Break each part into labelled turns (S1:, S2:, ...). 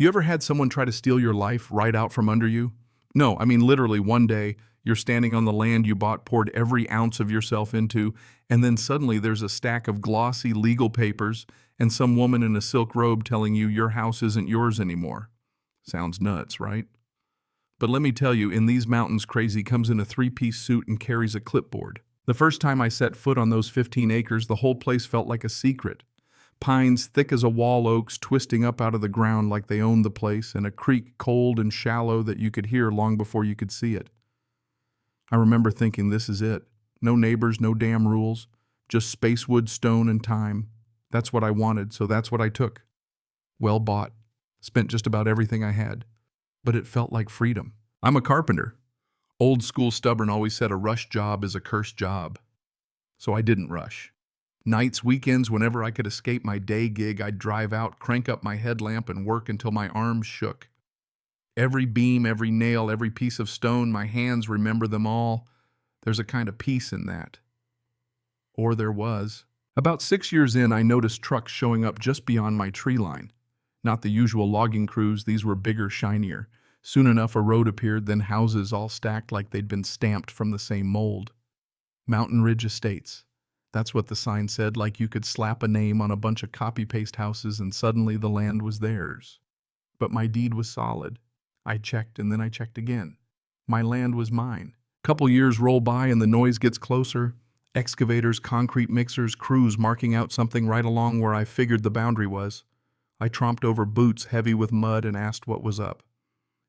S1: You ever had someone try to steal your life right out from under you? No, I mean literally one day, you're standing on the land you bought, poured every ounce of yourself into, and then suddenly there's a stack of glossy legal papers and some woman in a silk robe telling you your house isn't yours anymore. Sounds nuts, right? But let me tell you, in these mountains, crazy comes in a three-piece suit and carries a clipboard. The first time I set foot on those 15 acres, the whole place felt like a secret. Pines thick as a wall oaks twisting up out of the ground like they owned the place, and a creek cold and shallow that you could hear long before you could see it. I remember thinking, this is it. No neighbors, no damn rules, just spacewood, stone, and time. That's what I wanted, so that's what I took. Well bought. Spent just about everything I had. But it felt like freedom. I'm a carpenter. Old school stubborn always said a rush job is a cursed job. So I didn't rush. Nights, weekends, whenever I could escape my day gig, I'd drive out, crank up my headlamp, and work until my arms shook. Every beam, every nail, every piece of stone, my hands remember them all. There's a kind of peace in that. Or there was. About 6 years in, I noticed trucks showing up just beyond my tree line. Not the usual logging crews, these were bigger, shinier. Soon enough, a road appeared, then houses all stacked like they'd been stamped from the same mold. Mountain Ridge Estates. That's what the sign said, like you could slap a name on a bunch of copy-paste houses and suddenly the land was theirs. But my deed was solid. I checked and then I checked again. My land was mine. Couple years roll by and the noise gets closer. Excavators, concrete mixers, crews marking out something right along where I figured the boundary was. I tromped over boots heavy with mud and asked what was up.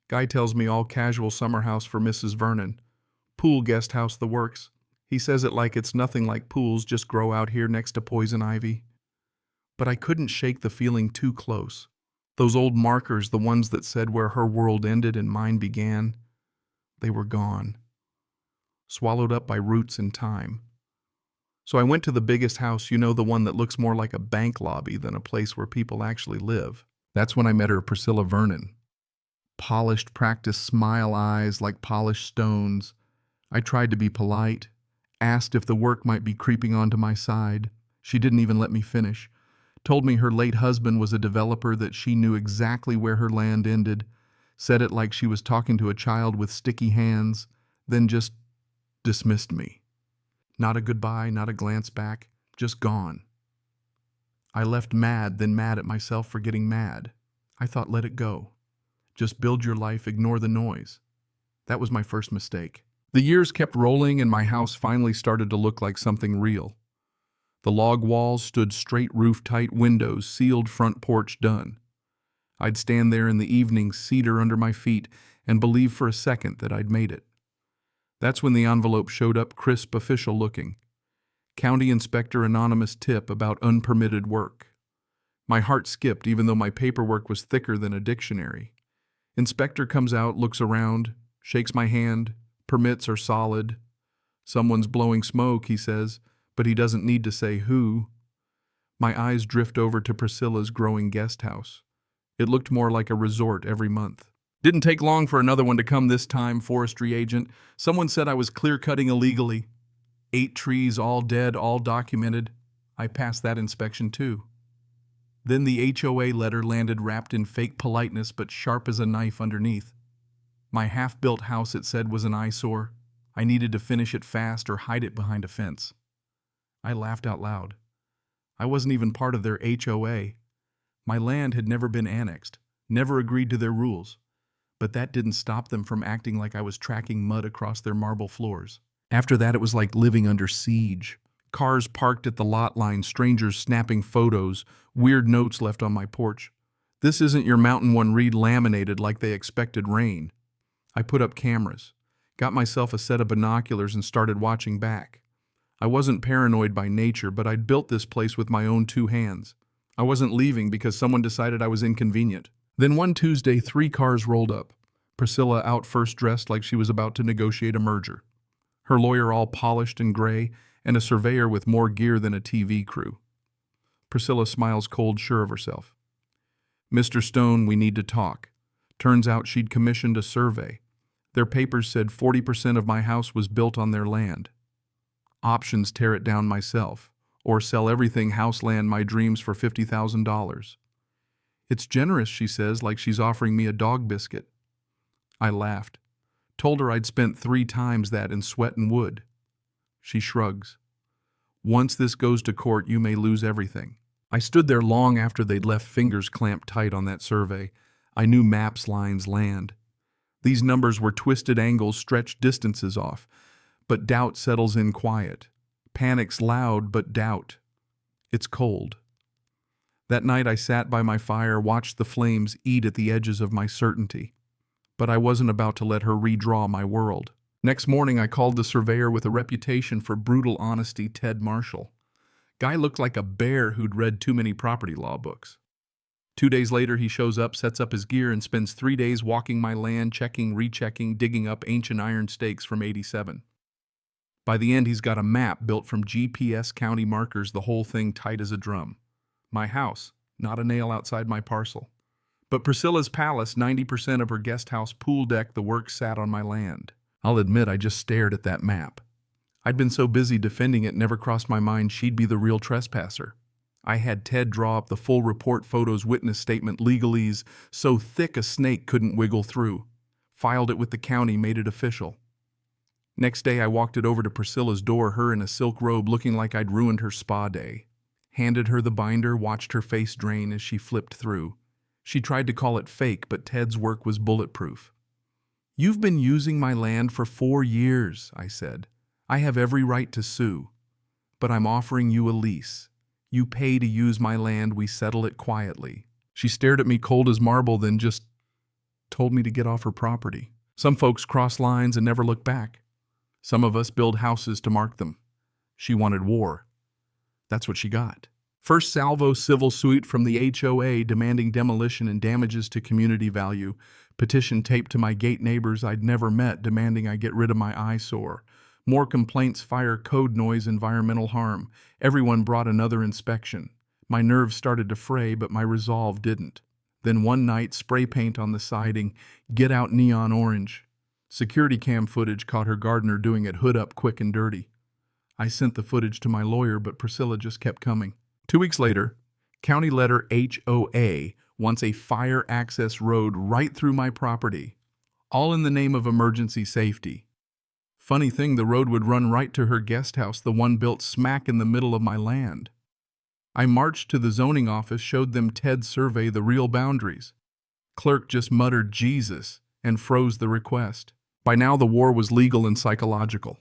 S1: Guy tells me all casual summer house for Mrs. Vernon. Pool guest house the works. He says it like it's nothing like pools just grow out here next to poison ivy. But I couldn't shake the feeling too close. Those old markers, the ones that said where her world ended and mine began, they were gone. Swallowed up by roots and time. So I went to the biggest house, you know, the one that looks more like a bank lobby than a place where people actually live. That's when I met her, Priscilla Vernon. Polished, practiced smile eyes like polished stones. I tried to be polite, asked if the work might be creeping onto my side. She didn't even let me finish. Told me her late husband was a developer, that she knew exactly where her land ended. Said it like she was talking to a child with sticky hands, then just dismissed me. Not a goodbye, not a glance back, just gone. I left mad, then mad at myself for getting mad. I thought, let it go. Just build your life, ignore the noise. That was my first mistake. The years kept rolling and my house finally started to look like something real. The log walls stood straight, roof-tight windows, sealed front porch done. I'd stand there in the evenings, cedar under my feet, and believe for a second that I'd made it. That's when the envelope showed up, crisp, official looking. County Inspector anonymous tip about unpermitted work. My heart skipped even though my paperwork was thicker than a dictionary. Inspector comes out, looks around, shakes my hand. Permits are solid. Someone's blowing smoke, he says, but he doesn't need to say who. My eyes drift over to Priscilla's growing guest house. It looked more like a resort every month. Didn't take long for another one to come this time, forestry agent. Someone said I was clear-cutting illegally. 8 trees, all dead, all documented. I passed that inspection too. Then the HOA letter landed wrapped in fake politeness but sharp as a knife underneath. My half-built house, it said, was an eyesore. I needed to finish it fast or hide it behind a fence. I laughed out loud. I wasn't even part of their HOA. My land had never been annexed, never agreed to their rules. But that didn't stop them from acting like I was tracking mud across their marble floors. After that, it was like living under siege. Cars parked at the lot line, strangers snapping photos, weird notes left on my porch. This isn't your Mountain One read laminated like they expected rain. I put up cameras, got myself a set of binoculars and started watching back. I wasn't paranoid by nature, but I'd built this place with my own 2 hands. I wasn't leaving because someone decided I was inconvenient. Then one Tuesday, 3 cars rolled up. Priscilla out first, dressed like she was about to negotiate a merger. Her lawyer all polished and gray, and a surveyor with more gear than a TV crew. Priscilla smiles cold, sure of herself. Mr. Stone, we need to talk. Turns out she'd commissioned a survey. Their papers said 40% of my house was built on their land. Options: tear it down myself, or sell everything, house, land, my dreams for $50,000. It's generous, she says, like she's offering me a dog biscuit. I laughed. Told her I'd spent 3 times that in sweat and wood. She shrugs. Once this goes to court, you may lose everything. I stood there long after they'd left, fingers clamped tight on that survey. I knew maps, lines, land. These numbers were twisted angles, stretched distances off. But doubt settles in quiet. Panic's loud, but doubt. It's cold. That night I sat by my fire, watched the flames eat at the edges of my certainty. But I wasn't about to let her redraw my world. Next morning I called the surveyor with a reputation for brutal honesty, Ted Marshall. Guy looked like a bear who'd read too many property law books. 2 days later he shows up, sets up his gear, and spends 3 days walking my land, checking, rechecking, digging up ancient iron stakes from '87. By the end he's got a map built from GPS county markers, the whole thing tight as a drum. My house, not a nail outside my parcel. But Priscilla's palace, 90% of her guest house pool deck, the work sat on my land. I'll admit I just stared at that map. I'd been so busy defending it, never crossed my mind she'd be the real trespasser. I had Ted draw up the full report, photos, witness statement, legalese, so thick a snake couldn't wiggle through. Filed it with the county, made it official. Next day I walked it over to Priscilla's door, her in a silk robe looking like I'd ruined her spa day. Handed her the binder, watched her face drain as she flipped through. She tried to call it fake, but Ted's work was bulletproof. "You've been using my land for 4 years, I said. "I have every right to sue. But I'm offering you a lease. You pay to use my land, we settle it quietly." She stared at me cold as marble, then just told me to get off her property. Some folks cross lines and never look back. Some of us build houses to mark them. She wanted war. That's what she got. First salvo civil suit from the HOA demanding demolition and damages to community value. Petition taped to my gate neighbors I'd never met demanding I get rid of my eyesore. More complaints, fire, code noise, environmental harm. Everyone brought another inspection. My nerves started to fray, but my resolve didn't. Then one night, spray paint on the siding, get out neon orange. Security cam footage caught her gardener doing it, hood up, quick and dirty. I sent the footage to my lawyer, but Priscilla just kept coming. 2 weeks later, county letter HOA wants a fire access road right through my property, all in the name of emergency safety. Funny thing, the road would run right to her guest house, the one built smack in the middle of my land. I marched to the zoning office, showed them Ted's survey, the real boundaries. Clerk just muttered Jesus and froze the request. By now the war was legal and psychological.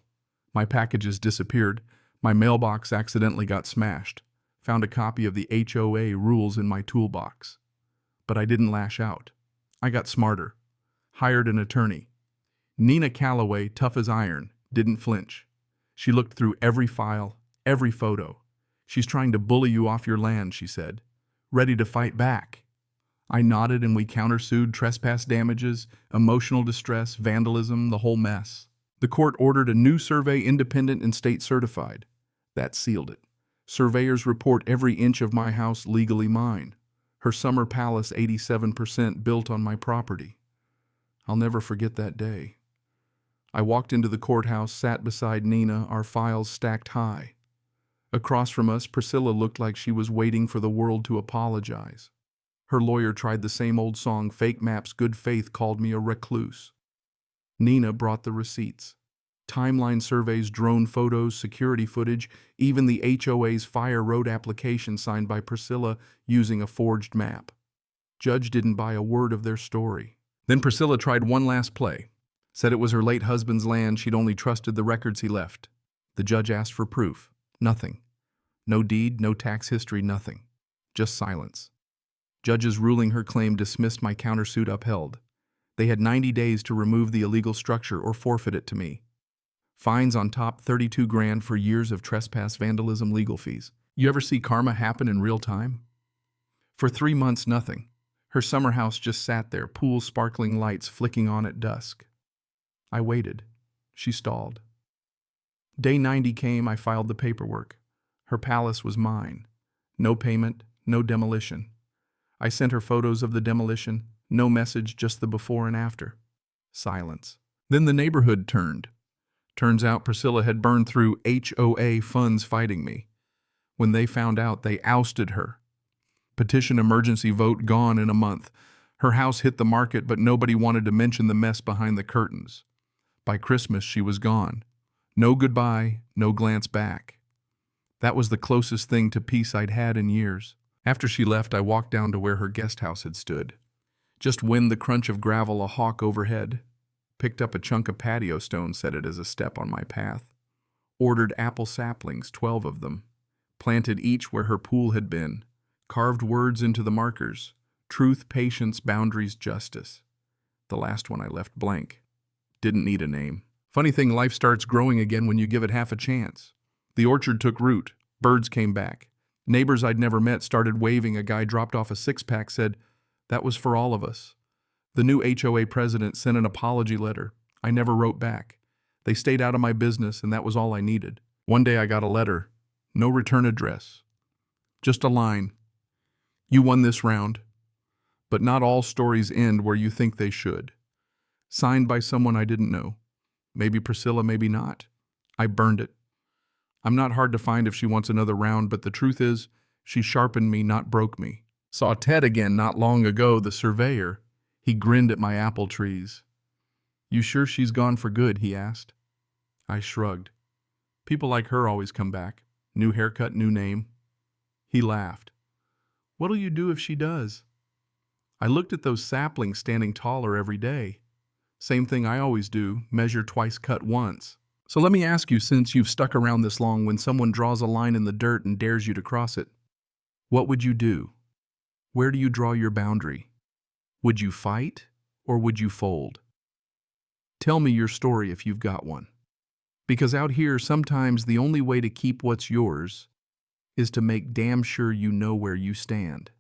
S1: My packages disappeared. My mailbox accidentally got smashed. Found a copy of the HOA rules in my toolbox. But I didn't lash out. I got smarter. Hired an attorney. Nina Calloway, tough as iron, didn't flinch. She looked through every file, every photo. "She's trying to bully you off your land," she said. "Ready to fight back." I nodded and we countersued, trespass damages, emotional distress, vandalism, the whole mess. The court ordered a new survey, independent and state certified. That sealed it. Surveyors report every inch of my house legally mine. Her summer palace 87% built on my property. I'll never forget that day. I walked into the courthouse, sat beside Nina, our files stacked high. Across from us, Priscilla looked like she was waiting for the world to apologize. Her lawyer tried the same old song, fake maps, good faith, called me a recluse. Nina brought the receipts. Timeline surveys, drone photos, security footage, even the HOA's fire road application signed by Priscilla using a forged map. Judge didn't buy a word of their story. Then Priscilla tried one last play. Said it was her late husband's land, she'd only trusted the records he left. The judge asked for proof. Nothing. No deed, no tax history, nothing. Just silence. Judge's ruling her claim dismissed, my countersuit upheld. They had 90 days to remove the illegal structure or forfeit it to me. Fines on top, 32 grand for years of trespass, vandalism, legal fees. You ever see karma happen in real time? For 3 months, nothing. Her summer house just sat there, pool, sparkling lights flicking on at dusk. I waited. She stalled. Day 90 came, I filed the paperwork. Her palace was mine. No payment, no demolition. I sent her photos of the demolition, no message, just the before and after. Silence. Then the neighborhood turned. Turns out Priscilla had burned through HOA funds fighting me. When they found out, they ousted her. Petition emergency vote gone in a month. Her house hit the market, but nobody wanted to mention the mess behind the curtains. By Christmas, she was gone. No goodbye, no glance back. That was the closest thing to peace I'd had in years. After she left, I walked down to where her guest house had stood. Just wind the crunch of gravel, a hawk overhead. Picked up a chunk of patio stone, set it as a step on my path. Ordered apple saplings, 12 of them. Planted each where her pool had been. Carved words into the markers. Truth, patience, boundaries, justice. The last one I left blank. Didn't need a name. Funny thing, life starts growing again when you give it half a chance. The orchard took root. Birds came back. Neighbors I'd never met started waving. A guy dropped off a six-pack, said, "That was for all of us." The new HOA president sent an apology letter. I never wrote back. They stayed out of my business, and that was all I needed. One day I got a letter. No return address. Just a line. "You won this round. But not all stories end where you think they should." Signed by someone I didn't know. Maybe Priscilla, maybe not. I burned it. I'm not hard to find if she wants another round, but the truth is, she sharpened me, not broke me. Saw Ted again not long ago, the surveyor. He grinned at my apple trees. "You sure she's gone for good?" he asked. I shrugged. "People like her always come back. New haircut, new name." He laughed. "What'll you do if she does?" I looked at those saplings standing taller every day. Same thing I always do, measure twice, cut once. So let me ask you, since you've stuck around this long, when someone draws a line in the dirt and dares you to cross it, what would you do? Where do you draw your boundary? Would you fight or would you fold? Tell me your story if you've got one. Because out here, sometimes the only way to keep what's yours is to make damn sure you know where you stand.